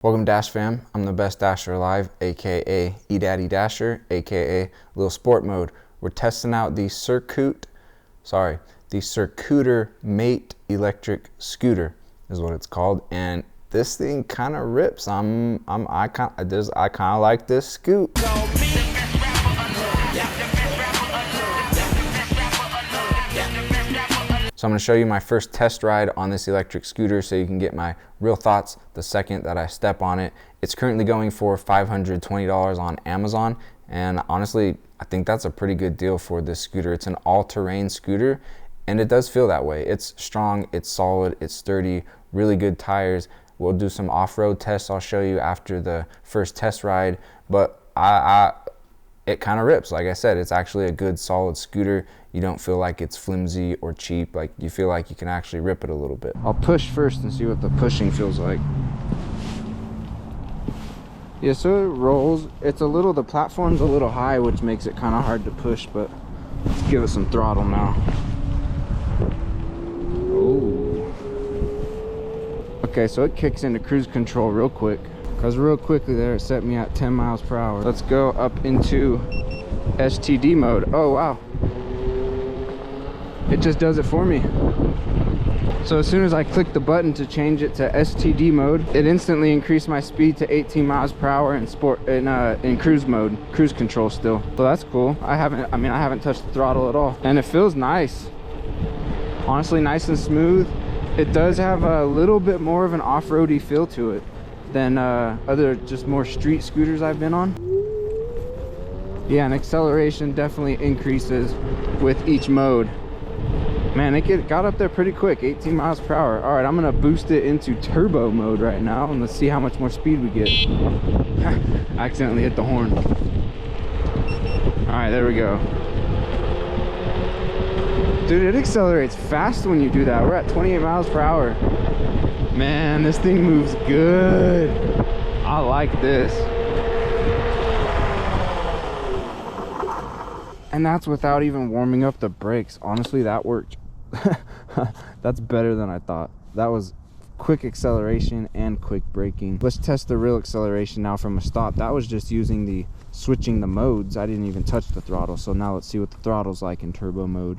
Welcome Dash fam, I'm the best dasher alive, aka E-Daddy Dasher, aka Little Sport Mode. We're testing out the Circooter Mate electric scooter is what it's called, and this thing kind of rips. I kind of like this scoot. So I'm going to show you my first test ride on this electric scooter so you can get my real thoughts the second that I step on it. It's currently going for $520 on Amazon, and honestly, I think that's a pretty good deal for this scooter. It's an all-terrain scooter, and it does feel that way. It's strong, it's solid, it's sturdy, really good tires. We'll do some off-road tests I'll show you after the first test ride, but it kind of rips. Like I said, it's actually a good solid scooter. You don't feel like it's flimsy or cheap. Like, you feel like you can actually rip it a little bit. I'll push first and see what the pushing feels like. Yeah, so it rolls. The platform's a little high, which makes it kind of hard to push, but let's give it some throttle now. Oh. Okay, so it kicks into cruise control real quick. Because real quickly there, it set me at 10 miles per hour. Let's go up into STD mode. Oh, wow. It just does it for me. So as soon as I click the button to change it to STD mode, it instantly increased my speed to 18 miles per hour in cruise mode, cruise control still. So that's cool. I haven't touched the throttle at all. And it feels nice. Honestly, nice and smooth. It does have a little bit more of an off-roady feel to it than other just more street scooters I've been on. Yeah, and acceleration definitely increases with each mode. Man, it got up there pretty quick, 18 miles per hour. All right, I'm gonna boost it into turbo mode right now, and let's see how much more speed we get. I accidentally hit the horn. All right, there we go. Dude, it accelerates fast when you do that. We're at 28 miles per hour. Man, this thing moves good. I like this. And that's without even warming up the brakes. Honestly, that worked. That's better than I thought. That was quick acceleration and quick braking. Let's test the real acceleration now from a stop. That was just using switching the modes. I didn't even touch the throttle. So now let's see what the throttle's like in turbo mode.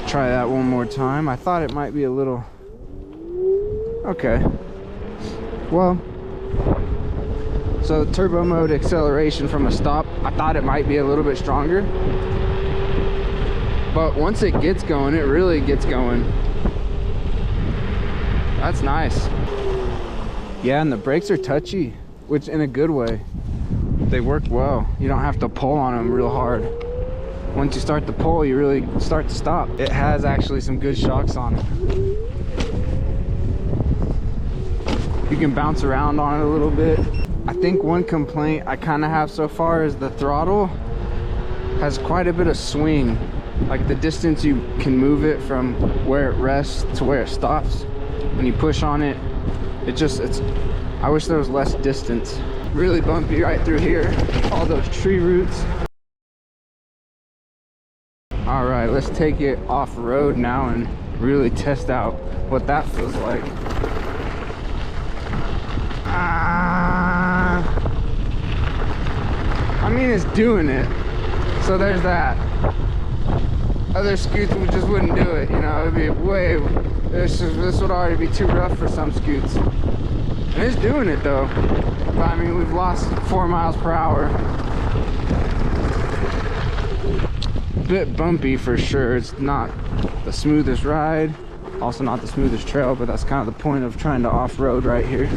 Try that one more time. I thought it might be a little okay. Well, so turbo mode acceleration from a stop, I thought it might be a little bit stronger, but once it gets going, it really gets going. That's nice. Yeah, and the brakes are touchy, which in a good way. They work well. You don't have to pull on them real hard. Once you start to pull, you really start to stop. It has actually some good shocks on it. You can bounce around on it a little bit. I think one complaint I kind of have so far is the throttle has quite a bit of swing. Like the distance you can move it from where it rests to where it stops. When you push on it, I wish there was less distance. Really bumpy right through here. All those tree roots. All right, let's take it off road now and really test out what that feels like. I mean, it's doing it. So there's that. Other scoots just wouldn't do it, you know. It'd be this would already be too rough for some scoots. And it's doing it though. But I mean, we've lost 4 miles per hour. Bit bumpy for sure. It's not the smoothest ride, also not the smoothest trail, but that's kind of the point of trying to off-road right here.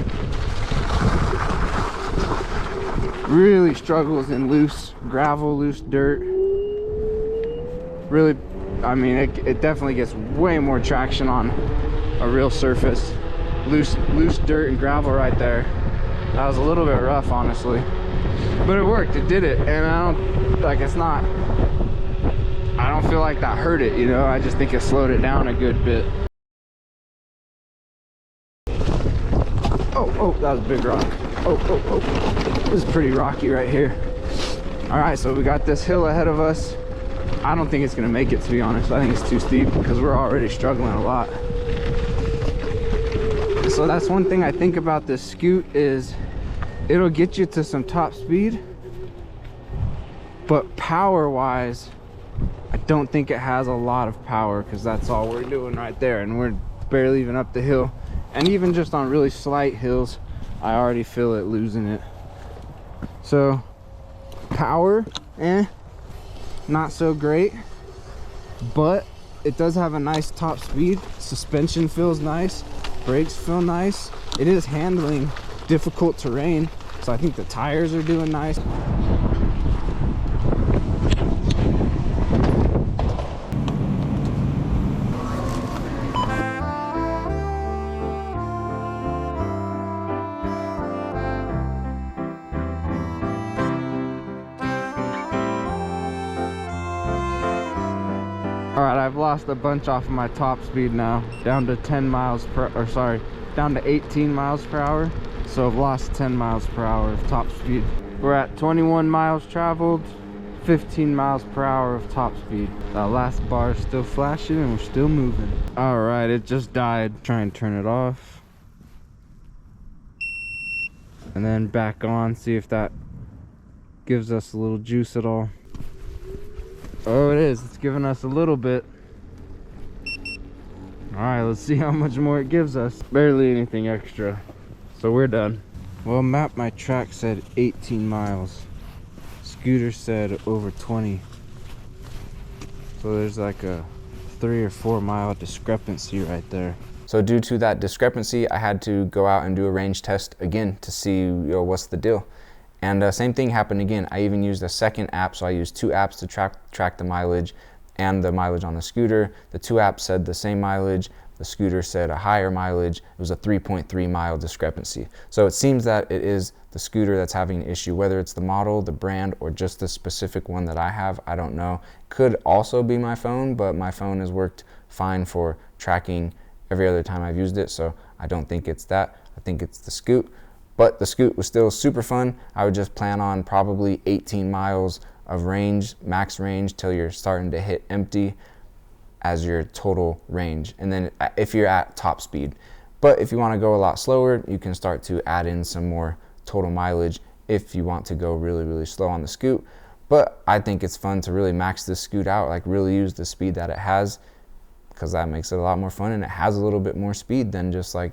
Really struggles in loose gravel, loose dirt. Really, I mean, it definitely gets way more traction on a real surface. Loose dirt and gravel right there. That was a little bit rough, honestly, but it worked. It did it, and I don't feel like that hurt it, you know. I just think it slowed it down a good bit. Oh, that was a big rock. Oh. This is pretty rocky right here. All right, so we got this hill ahead of us. I don't think it's gonna make it, to be honest. I think it's too steep because we're already struggling a lot. So that's one thing I think about this scoot is it'll get you to some top speed, but power wise, I don't think it has a lot of power because that's all we're doing right there, and we're barely even up the hill. And even just on really slight hills, I already feel it losing it. So power, not so great, but it does have a nice top speed. Suspension feels nice, brakes feel nice. It is handling difficult terrain, so I think the tires are doing nice. All right, I've lost a bunch off of my top speed now, down to 10 miles per, or sorry, down to 18 miles per hour. So I've lost 10 miles per hour of top speed. We're at 21 miles traveled, 15 miles per hour of top speed. That last bar is still flashing and we're still moving. All right, it just died. Try and turn it off. And then back on, see if that gives us a little juice at all. Oh, it is. It's giving us a little bit. All right, let's see how much more it gives us. Barely anything extra. So we're done. Well, map my track said 18 miles. Scooter said over 20. So there's like a 3 or 4 mile discrepancy right there. So due to that discrepancy, I had to go out and do a range test again to see, what's the deal. And same thing happened again. I even used a second app, so I used 2 apps to track the mileage and the mileage on the scooter. The 2 apps said the same mileage. The scooter said a higher mileage. It was a 3.3 mile discrepancy. So it seems that it is the scooter that's having an issue, whether it's the model, the brand, or just the specific one that I have, I don't know. Could also be my phone, but my phone has worked fine for tracking every other time I've used it, so I don't think it's that. I think it's the scoot. But the scoot was still super fun. I would just plan on probably 18 miles of range, max range, till you're starting to hit empty as your total range. And then if you're at top speed. But if you want to go a lot slower, you can start to add in some more total mileage if you want to go really, really slow on the scoot. But I think it's fun to really max this scoot out, like really use the speed that it has, because that makes it a lot more fun, and it has a little bit more speed than just like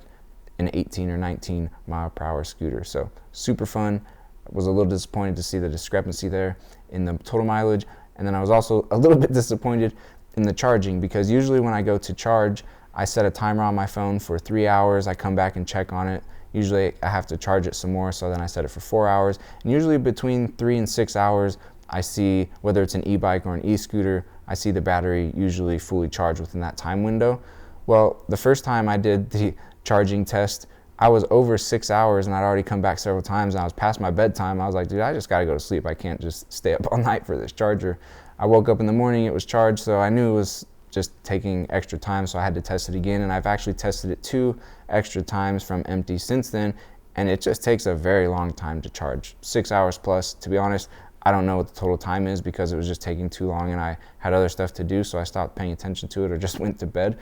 an 18 or 19 mile per hour scooter. So super fun. I was a little disappointed to see the discrepancy there in the total mileage. And then I was also a little bit disappointed in the charging, because usually when I go to charge, I set a timer on my phone for 3 hours. I come back and check on it. Usually I have to charge it some more, so then I set it for 4 hours. And usually between 3 and 6 hours, I see, whether it's an e-bike or an e-scooter, I see the battery usually fully charged within that time window. Well, the first time I did the charging test, I was over 6 hours and I'd already come back several times, and I was past my bedtime. I was like, dude, I just gotta go to sleep. I can't just stay up all night for this charger. I woke up in the morning, it was charged, so I knew it was just taking extra time, so I had to test it again. And I've actually tested it 2 extra times from empty since then, and it just takes a very long time to charge. 6 hours plus, to be honest. I don't know what the total time is, because it was just taking too long and I had other stuff to do, so I stopped paying attention to it or just went to bed.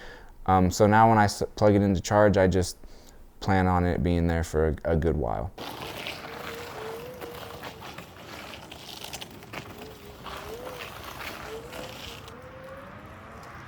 So now when I plug it into charge, I just plan on it being there for a good while.